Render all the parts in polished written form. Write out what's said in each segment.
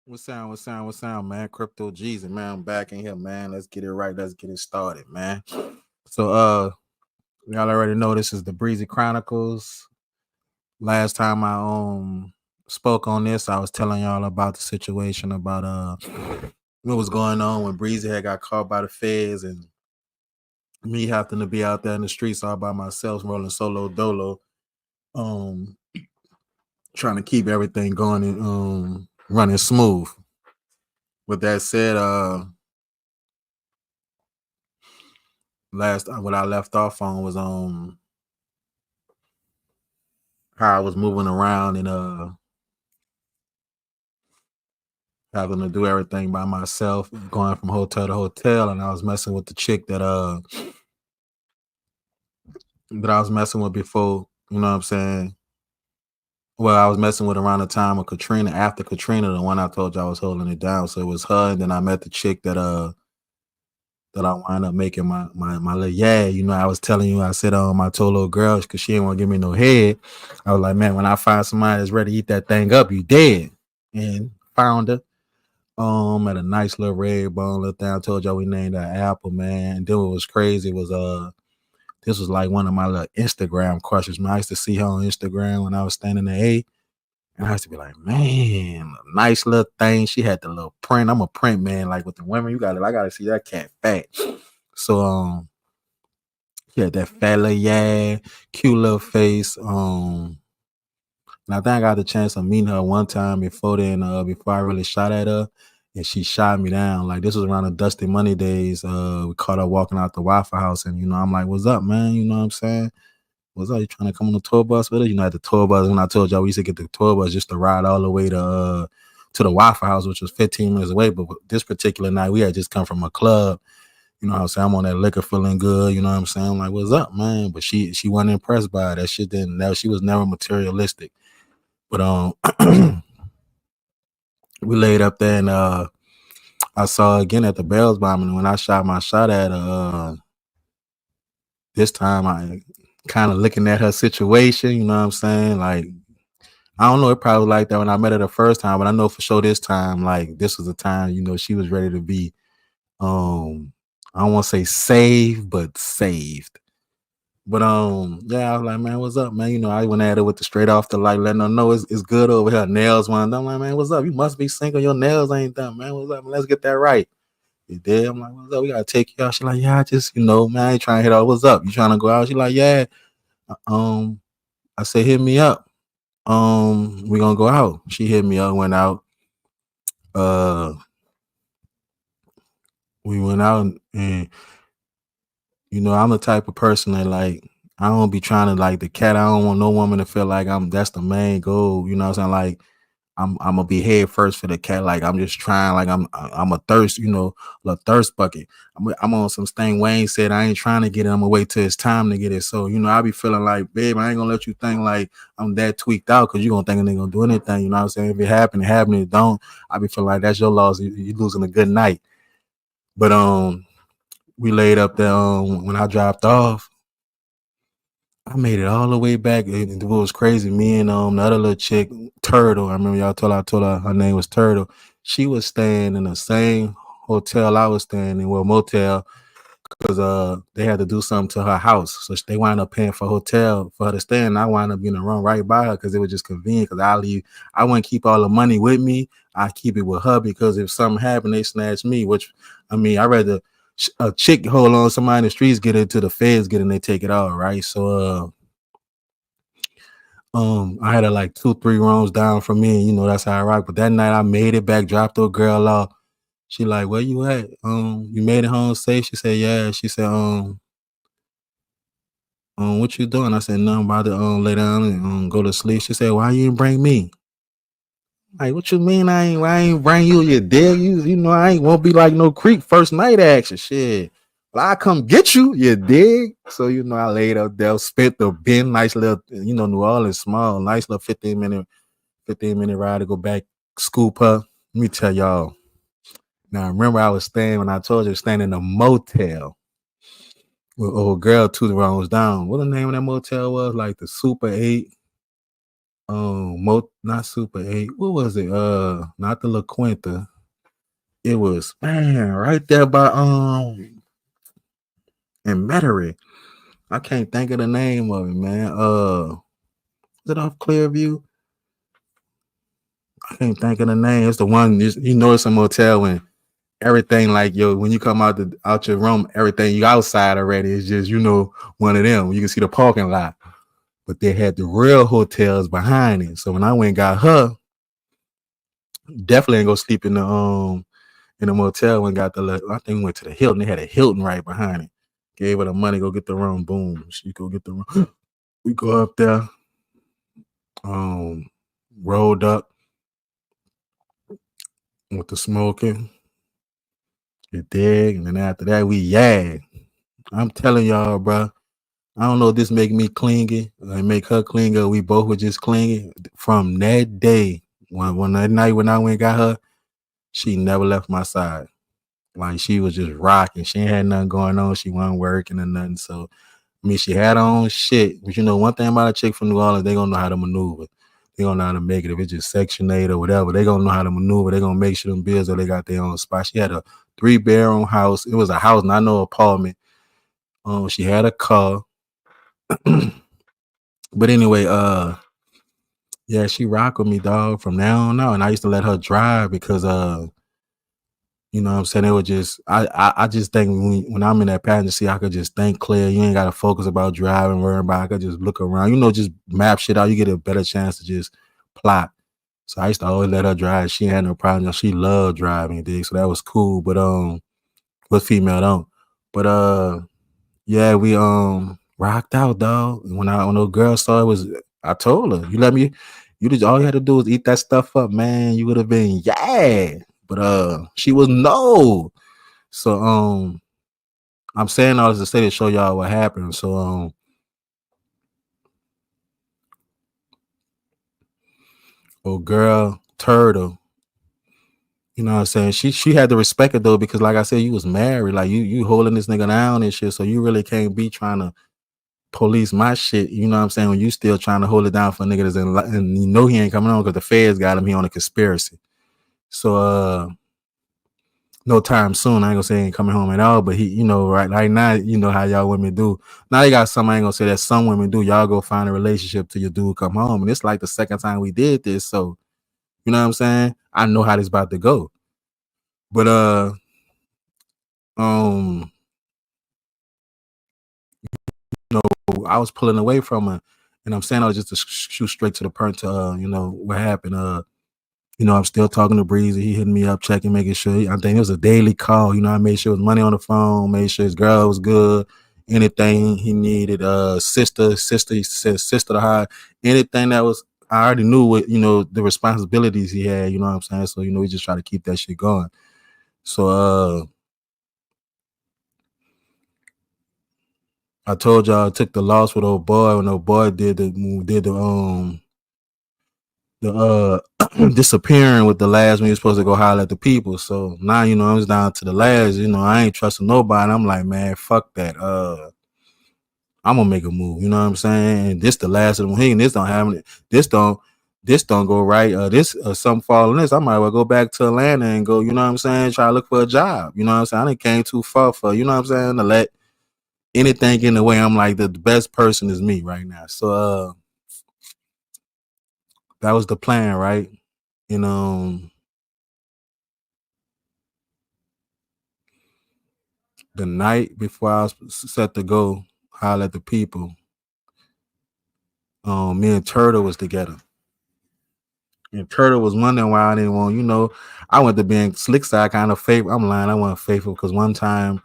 What's sound, man? CryptoGeezy, man. I'm back in here, man. Let's get it right. Let's get it started, man. So y'all already know this is the Breezy Chronicles. Last time I spoke on this, I was telling y'all about the situation about what was going on when Breezy had got caught by the feds and me having to be out there in the streets all by myself, rolling solo dolo, um, trying to keep everything going and running smooth. With that said, last what I left off on was how I was moving around and having to do everything by myself, going from hotel to hotel, and I was messing with the chick that I was messing with before, you know what I'm saying? Well, I was messing with around the time of Katrina, after Katrina, the one I told you I was holding it down. So it was her, and then I met the chick that I wind up making my little you know, I was telling you, I said I told little girl because she didn't want to give me no head. I was like, man, when I find somebody that's ready to eat that thing up, you dead. And found her. At a nice little red bone little thing. I told y'all we named that Apple, man. And then what was crazy was this was like one of my little Instagram crushes, man. I used to see her on Instagram when I was standing at A. And I used to be like, man, a nice little thing. She had the little print. I'm a print man. Like with the women, I gotta see that cat fat. So she had that fat little cute little face. And I think I got the chance of meeting her one time before then, before I really shot at her. And she shot me down. Like this was around the Dusty Money days. We caught her walking out the Waffle House, and you know, I'm like, "What's up, man?" You know what I'm saying? "What's up? You trying to come on the tour bus with us?" You know, at the tour bus, when I told y'all we used to get the tour bus just to ride all the way to the Waffle House, which was 15 minutes away. But this particular night, we had just come from a club. You know what I'm saying? I'm on that liquor feeling good. You know what I'm saying? I'm like, "What's up, man?" But she wasn't impressed by it. That shit didn't. That she was never materialistic. But we laid up there and I saw her again at the Bells bombing. And when I shot my shot at her, this time I kind of looking at her situation, you know what I'm saying? Like, I don't know, it probably like that when I met her the first time, but I know for sure this time, like this was the time, you know, she was ready to be I don't want to say saved, but saved. But yeah, I was like, man, what's up, man? You know, I went at her with the straight off the light, letting her know it's good over here. Nails one. I'm like, man, what's up? You must be single. Your nails ain't done, man. What's up? Let's get that right. You did? I'm like, what's up? We gotta take you out. She like, yeah, I just, you know, man, I ain't trying to hit out. What's up? You trying to go out? She like, yeah. Um, I said, hit me up. We gonna go out. She hit me up, went out. Uh, we went out and you know, I'm the type of person that like I don't be trying to like the cat. I don't want no woman to feel like that's the main goal. You know what I'm saying? Like I'm gonna be head first for the cat. Like I'm just trying. Like I'm a thirst. You know, a thirst bucket. I'm on some thing. Wayne said I ain't trying to get it. I'm gonna wait till it's time to get it. So you know, I be feeling like, babe, I ain't gonna let you think like I'm that tweaked out because you gonna think I ain't gonna do anything. You know what I'm saying? If it happen, it happen. If it don't, I be feeling like that's your loss. You losing a good night. But we laid up there. When I dropped off, I made it all the way back. It was crazy. Me and the other little chick, Turtle. I remember y'all told her her name was Turtle. She was staying in the same hotel I was staying in, well, motel, because they had to do something to her house. So they wound up paying for hotel for her to stay, and I wound up being run right by her because it was just convenient. Because I wouldn't keep all the money with me. I keep it with her because if something happened, they snatch me. Which I mean, I rather a chick hold on somebody in the streets get into the feds get and they take it all right. So I had her like 2, 3 rooms down from me, and you know that's how I rock. But that night I made it back, dropped the girl off. She like, where you at? You made it home safe? She said, yeah. She said, what you doing? I said, nothing, about to lay down and go to sleep. She said, why you didn't bring me? Like, what you mean I ain't bring you? You dead? You know I ain't won't be like no creep first night action. Shit. Well, I come get you, you dig? So you know I laid up there, spent the bin, nice little, you know, New Orleans small, nice little 15-minute ride to go back, scoop her. Let me tell y'all. Now remember I was staying when I told you staying in a motel with old girl 2 rounds down. What the name of that motel was? Like the Super 8. not Super 8. What was it? Not the La Quinta. It was, man, right there by in Metairie. I can't think of the name of it, man. Is it off Clearview? I can't think of the name. It's the one it's a motel when everything like when you come out your room, everything you outside already. It's just one of them. You can see the parking lot, but they had the real hotels behind it. So when I went and got her, definitely ain't go sleep in the motel and got I think we went to the Hilton. They had a Hilton right behind it. Gave her the money, go get the room. Boom, she go get the room. We go up there, rolled up with the smoking. You dig? And then after that, I'm telling y'all, bro. I don't know if this make me clingy or make her clingy, or we both were just clingy. From that day, when that night when I went and got her, she never left my side. Like she was just rocking. She ain't had nothing going on. She wasn't working or nothing. So she had her own shit. But one thing about a chick from New Orleans, they gonna know how to maneuver. They gonna know how to make it. If it's just Section 8 or whatever, they gonna know how to maneuver. They gonna make sure them bills or they got their own spot. She had a 3-bedroom house. It was a house, not no apartment. She had a car. But anyway, yeah, she rock with me, dog, from now on out. And I used to let her drive because you know what I'm saying? It was just I just think when I'm in that passenger seat, I could just think clear. You ain't gotta focus about driving, worrying about I could just look around, just map shit out. You get a better chance to just plot. So I used to always let her drive. She had no problem. She loved driving, dig. So that was cool. But was female don't. But yeah, we rocked out, dog. When those girls saw it, I told her, you just all you had to do was eat that stuff up, man. You would have been but she was no. So I'm saying all this to say to show y'all what happened. So girl Turtle, you know what I'm saying? She had to respect it though, because like I said, you was married, like you holding this nigga down and shit. So you really can't be trying to police my shit, you know what I'm saying, when you still trying to hold it down for a nigga that's and he ain't coming on because the feds got him. He on a conspiracy. So no time soon. I ain't gonna say he ain't coming home at all, but he, right now, how y'all women do. Now you got some, I ain't gonna say that some women do. Y'all go find a relationship till your dude come home. And it's like the second time we did this. So, you know what I'm saying? I know how this about to go. But I was pulling away from her, and I'm saying I was just to shoot straight to the point to what happened. I'm still talking to Breezy. He hitting me up, checking, making sure. I think it was a daily call. I made sure it was money on the phone, made sure his girl was good, anything he needed. Sister, he said sister to hide. Anything that was, I already knew what, the responsibilities he had, you know what I'm saying? So, we just try to keep that shit going. So, I told y'all I took the loss with old boy when old boy did the disappearing with the last when you're supposed to go holler at the people. So now, I was down to the last, I ain't trusting nobody. I'm like, man, fuck that. I'm gonna make a move, you know what I'm saying? And this the last of them. This don't happen. This don't go right. This something fall on this. I might well go back to Atlanta and go, you know what I'm saying, try to look for a job. You know what I'm saying? I done came too far for, you know what I'm saying, to let anything in the way. I'm like, the best person is me right now. So that was the plan, right? The night before I was set to go holler at the people, me and Turtle was together. And Turtle was wondering why I didn't want, I went to being slick side kind of faithful. I'm lying, I wasn't faithful because one time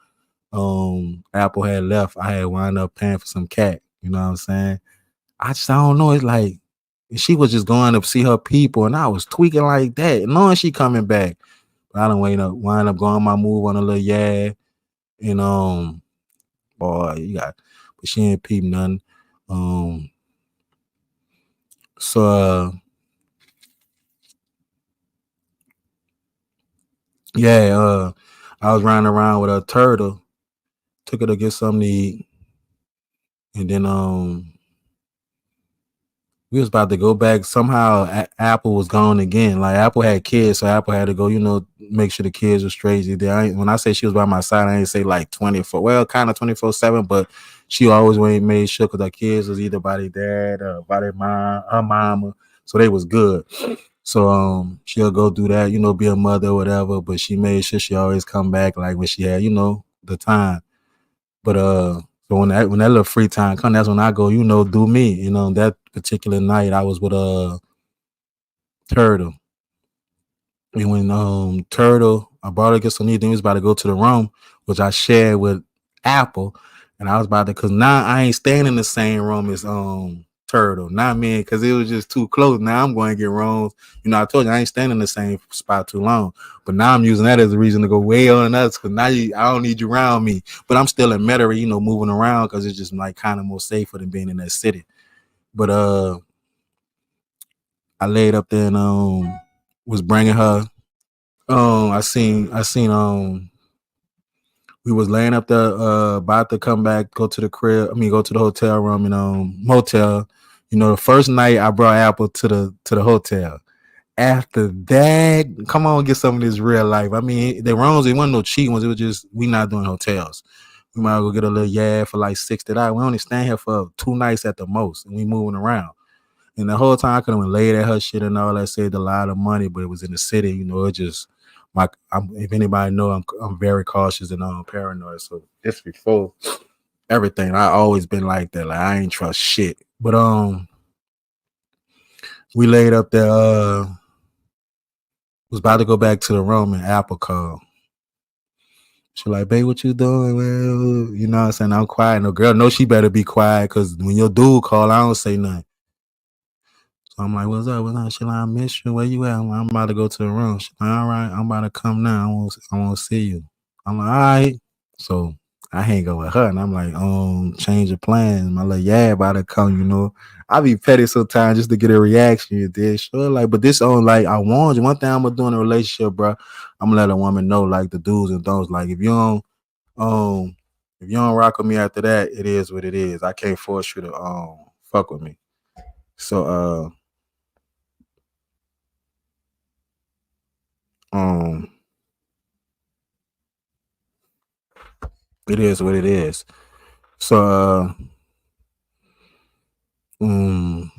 Apple had left, I had wound up paying for some cat. You know what I'm saying? I don't know. It's like she was just going to see her people, and I was tweaking like that, knowing she coming back. But I don't wind up going my move on a little and boy, but she ain't peep nothing. So yeah, I was running around with a Turtle, took her to get something to eat, and then We was about to go back. Somehow Apple was gone again. Like Apple had kids, so Apple had to go, make sure the kids were straight. When I say she was by my side, I ain't say like 24. Well, kind of 24/7, but she always made sure because her kids was either by their dad or by their mom, her mama, so they was good. So she'll go do that, be a mother or whatever. But she made sure she always come back like when she had, the time. But so when that little free time come, that's when I go, do me. That particular night I was with Turtle. And when Turtle, I brought her get some need, then we was about to go to the room, which I shared with Apple. And I was about to, cause now I ain't staying in the same room as Turtle. Not me, cause it was just too close. Now I'm going to get wrong. I told you I ain't staying in the same spot too long. But now I'm using that as a reason to go way on us, cause now I don't need you around me. But I'm still in Metairie, moving around because it's just like kind of more safer than being in that city. But I laid up there and was bringing her. I seen we was laying up there about to come back, go to the crib. I mean, go to the hotel room and motel. The first night I brought Apple to the hotel. After that, come on, get some of this real life. I mean, the rooms, it wasn't no cheap ones. It was just we not doing hotels. We might go get a little for like $60. We only staying here for 2 nights at the most, and we moving around. And the whole time I could have laid at her shit and all that, saved a lot of money, but it was in the city, it just if anybody know, I'm very cautious and paranoid. So this before everything, I always been like that. Like I ain't trust shit. But we laid up there, was about to go back to the room and Apple called. She like, babe, what you doing? Well, you know what I'm saying? I'm quiet. No girl, no, she better be quiet because when your dude call, I don't say nothing. So I'm like, what's up? What's up? She like, I miss you. Where you at? I'm about to go to the room. She like, all right, I'm about to come now. I want to see you. I'm like, all right. So I hang up with her and I'm like, change of plans. My little about to come. I be petty sometimes just to get a reaction. You did sure. Like, but this like I warned you. One thing I'm gonna do in a relationship, bro, I'm gonna let a woman know like the do's and don'ts. Like um if you don't rock with me after that, it is what it is. I can't force you to fuck with me. So um it is what it is. So um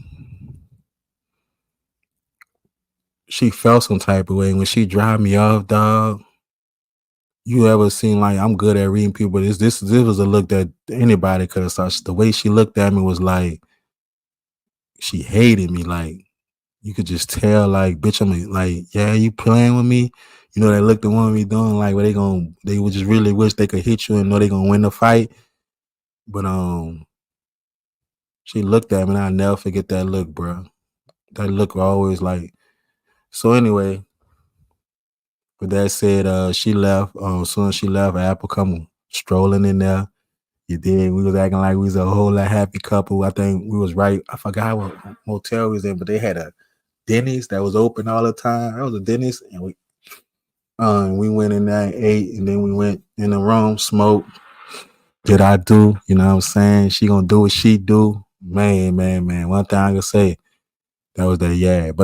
she felt some type of way when she dropped me off, dog. You ever seen like I'm good at reading people? But this was a look that anybody could have saw. The way she looked at me was like she hated me. Like you could just tell, like, bitch, I'm like, yeah, you playing with me. That look the one me doing, like, where they would just really wish they could hit you and know they gonna win the fight. But she looked at me and I'll never forget that look, bro. That look always like. So anyway, with that said, she left. As soon as she left, Apple come strolling in there. You did. We was acting like we was a whole lot happy couple. I think we was right. I forgot what motel we was in, but they had a Denny's that was open all the time. That was a Denny's, and we went in there and ate, and then we went in the room, smoked. Did I do? You know what I'm saying? She gonna do what she do. Man, man, man. One thing I can say, that was that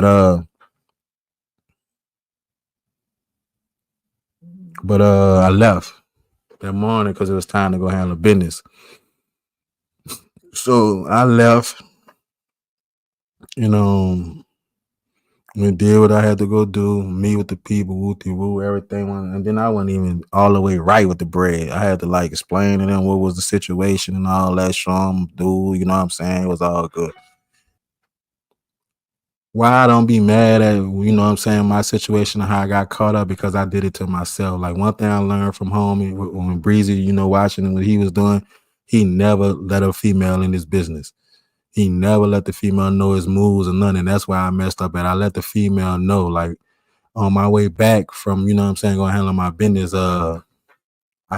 but I left that morning because it was time to go handle business. So I left, you know, and did what I had to go do, meet with the people, woo woo, everything. And then I wasn't even all the way right with the bread. I had to like explain to them what was the situation and all that. Show them, dude, you know what I'm saying? It was all good. Why I don't be mad at, what I'm saying, my situation and how I got caught up because I did it to myself. Like one thing I learned from homie when Breezy, watching what he was doing, he never let a female in his business. He never let the female know his moves or nothing. That's why I messed up at. I let the female know, like on my way back from, what I'm saying, going to handle my business, I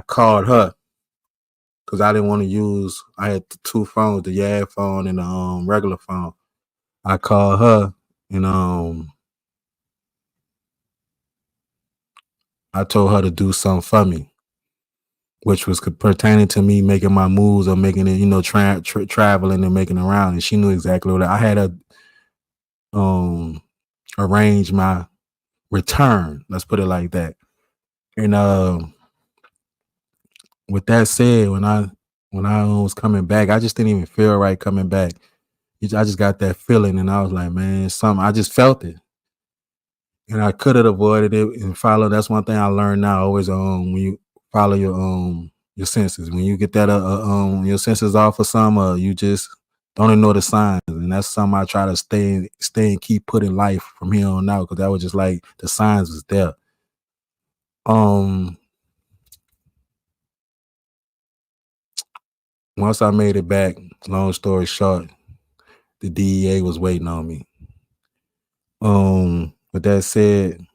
called her because I didn't want to use, I had two phones, the phone and the regular phone. I called her and I told her to do something for me. which was pertaining to me making my moves or making it, traveling and making around. And she knew exactly what I had to um arrange my return. Let's put it like that. And with that said, when I was coming back, I just didn't even feel right coming back. I just got that feeling, and I was like, man, something. I just felt it, and I could have avoided it and follow. That's one thing I learned now. Always, when you follow your senses, when you get that your senses off of some, you just don't ignore the signs, and that's something I try to stay and keep putting life from here on out, because that was just like the signs was there. Um, Once I made it back, long story short, the DEA was waiting on me. With that said,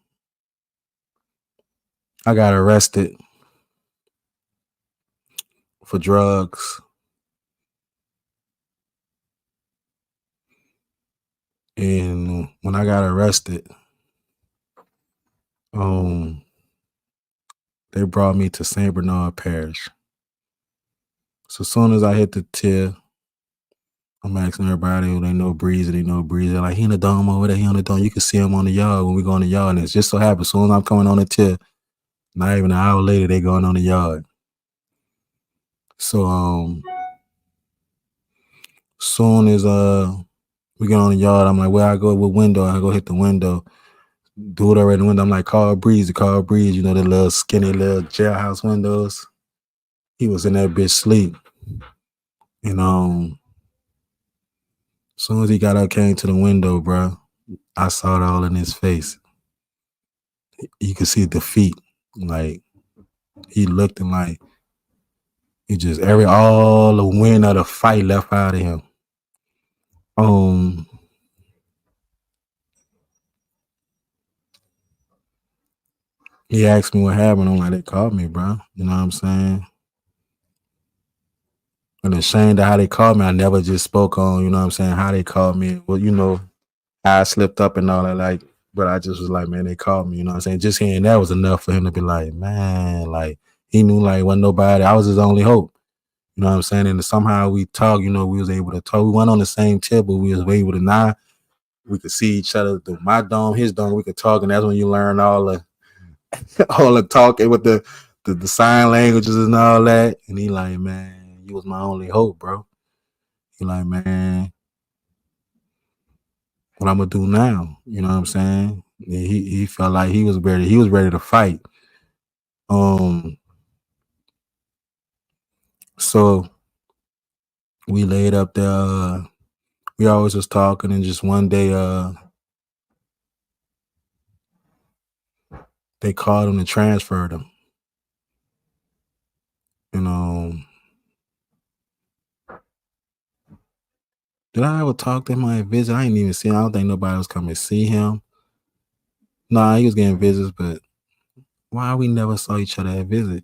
I got arrested for drugs, and when I got arrested, they brought me to St. Bernard Parish. So as soon as I hit the tier, I'm asking everybody who they know Breezy, They're like, he in the dome over there, he on the dome. You can see him on the yard when we go on the yard. And it just so happens, as soon as I'm coming on the tier, not even an hour later, they going on the yard. So soon as we get on the yard, I'm like, where I go with window, I go hit the window. Dude already in the window, I'm like, call Breezy, the little skinny little jailhouse windows. He was in that bitch sleep. And as soon as he got up, came to the window, bro, I saw it all in his face. You could see defeat. Like, he looked and like, he just, all the wind of the fight left out of him. He asked me what happened. I'm like, they called me, bro. You know what I'm saying? And ashamed of how they called me. I never just spoke on, you know what I'm saying, how they called me. Well, how I slipped up and all that, like, but I just was like, man, they called me, you know what I'm saying? Just hearing that was enough for him to be like, man, like, he knew like wasn't nobody. I was his only hope. You know what I'm saying? And somehow we talked, we was able to talk. We went on the same tip, but we was able to now we could see each other through my dome, his dome, we could talk, and that's when you learn all the all the talking with the sign languages and all that. And he like, man, you was my only hope, bro. He like, man, what I'm gonna do now? You know what I'm saying? He felt like he was ready. He was ready to fight. So we laid up there. We always was talking, and just one day, they called him and transferred him. Did I ever talk to him at visit? I ain't even seen him. I don't think nobody was coming to see him. Nah, he was getting visits, but why we never saw each other at visit?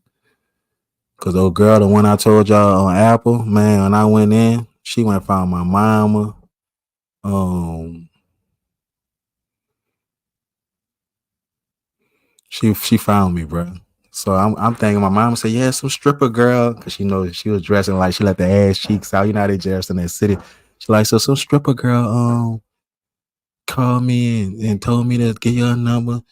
Cause old girl, the one I told y'all on Apple, man, when I went in, she went and found my mama. She found me, bro. So I'm thinking my mom said, yeah, some stripper girl, cause she knows she was dressing like she let the ass cheeks out. You know how they dress in that city. She like, so some stripper girl called me and told me to get your number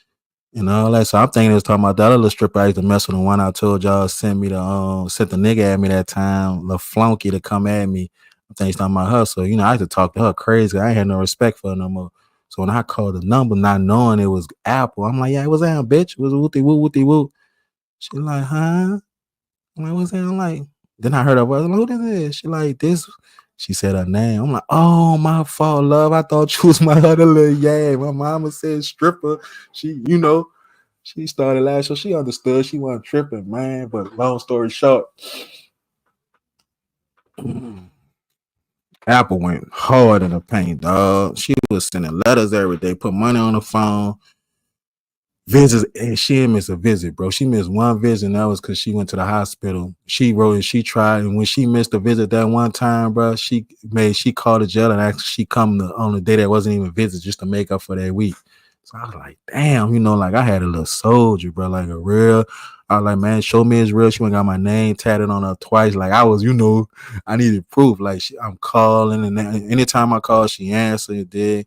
and all that. So I'm thinking it was talking about that other stripper I used to mess with, the one I told y'all sent the nigga at me that time, the flunky to come at me. I think he's talking about her. So, I had to talk to her crazy. I ain't had no respect for her no more. So when I called the number, not knowing it was Apple, I'm like, yeah, it was that bitch. It was wooty woo, wooty woo. She like, huh? I'm like, what's that? I'm like, then I heard her voice. I'm like, who this is? She like, this. She said her name. I'm like, oh, my fault, love. I thought you was my other little yeah. My mama said stripper. She, she started laughing, so she understood. She wasn't tripping, man. But long story short, Apple went hard in the paint, dog. She was sending letters every day, put money on the phone, visits, and she didn't miss a visit, bro. She missed one visit, and that was because she went to the hospital. She wrote and she tried, and when she missed a visit that one time, bro, she called the jail and asked she come on the day that wasn't even a visit just to make up for that week. So I was like, damn, like I had a little soldier, bro, like a real. I was like, man, show me it's real. She went got my name tatted on her twice. Like I was, I needed proof. Like I'm calling, and anytime I called, she answered. It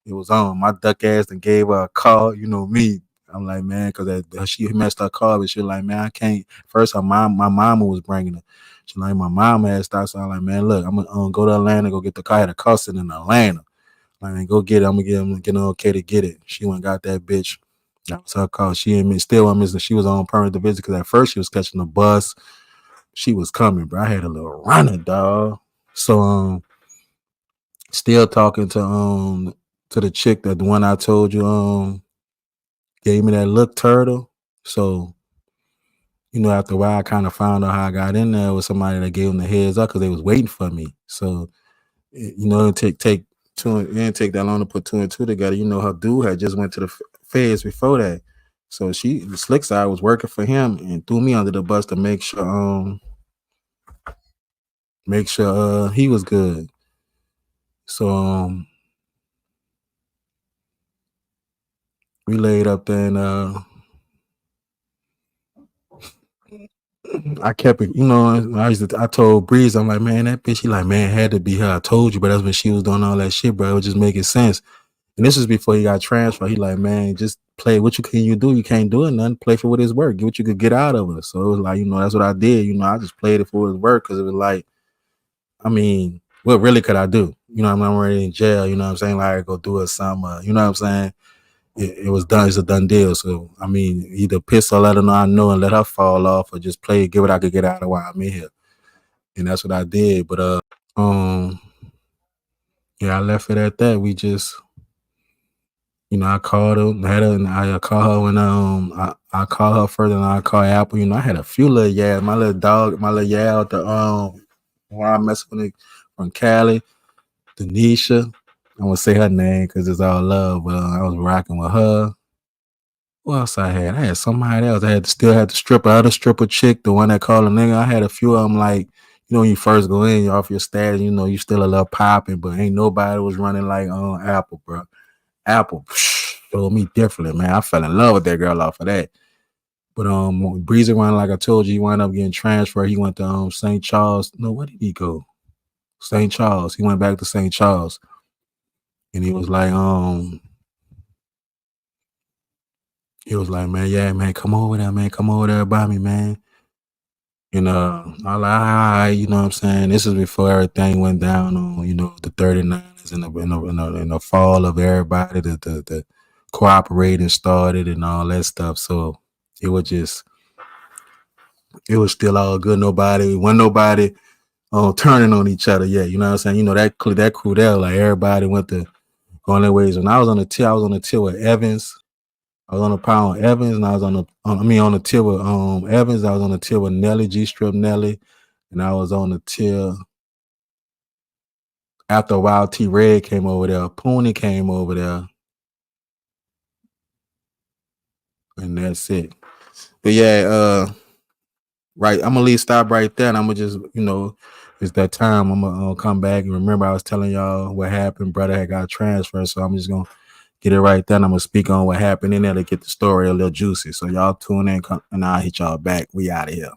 was on. My duck ass and gave her a call. You know me. I'm like, man, because she messed her car, but she was like, man, I can't. First, my mama was bringing her. She like, my mom had stopped. So I'm like, man, look, I'm gonna go to Atlanta, go get the car. I had a cousin in Atlanta. Like, man, go get it. I'm gonna get an okay to get it. She went and got that bitch. That was her call. She and me still on missing. She was on permanent visit because at first she was catching the bus. She was coming, bro. I had a little runner, dog. So still talking to the chick that the one I told you gave me that look turtle. So, after a while, I kind of found out how I got in there with somebody that gave them the heads up because they was waiting for me. So, it take two. It didn't take that long to put two and two together. Her dude had just went to the feds before that. So the slick side was working for him and threw me under the bus to make sure he was good. So we laid up there and I kept it, I told Breeze, I'm like, man, that bitch, she like, man, it had to be her. I told you, but that's when she was doing all that shit, bro. It was just making sense. And this was before he got transferred. He like, man, just play. What can you do? You can't do it, nothing. Play for what it's worth. Get what you could get out of it. So it was like, that's what I did. I just played it for what it's worth because it was like, I mean, what really could I do? I'm already in jail. You know what I'm saying? Like, go do it some, you know what I'm saying? It was done. It's a done deal. So, I mean, either piss or let her know I know and let her fall off or just play, get what I could get out of while I'm in here. And that's what I did. But, um, yeah, I left it at that. We just, I called her, had her, and I called her when I called her further than I called Apple. I had a few little my little dog, my little out the when I mess with it from Cali, Denisha. I won't say her name because it's all love, but I was rocking with her. What else I had? I had somebody else. I still had the stripper, other stripper chick, the one that called a nigga. I had a few of them like, when you first go in, you're off your status, you still a little popping, but ain't nobody was running like Apple, bro. Apple showed me differently, man. I fell in love with that girl off of that. But Breezy went, like I told you, he wound up getting transferred. He went to St. Charles. No, where did he go? St. Charles. He went back to St. Charles. And he was like, man, yeah, man, come over there, man. Come over there by me, man. And I was like, all right, you know what I'm saying? This is before everything went down on, the 39ers in the fall of everybody, the cooperating started and all that stuff. So it was still all good. Wasn't nobody turning on each other yet. You know what I'm saying? That crew there, like everybody went to going their ways. When I was on the tier with Evans. I was on the pound Evans, and I was on the tier with Evans. I was on the tier with Nelly, G Strip Nelly, and I was on the tier after a while. T Red came over there, Pooney came over there, and that's it. But yeah, right. I'm gonna stop right there, and I'm gonna just it's that time. I'm gonna come back and remember I was telling y'all what happened. Brother had got transferred, so I'm just gonna get it right there. And I'm gonna speak on what happened in there to get the story a little juicy. So y'all tune in, and I'll hit y'all back. We out of here.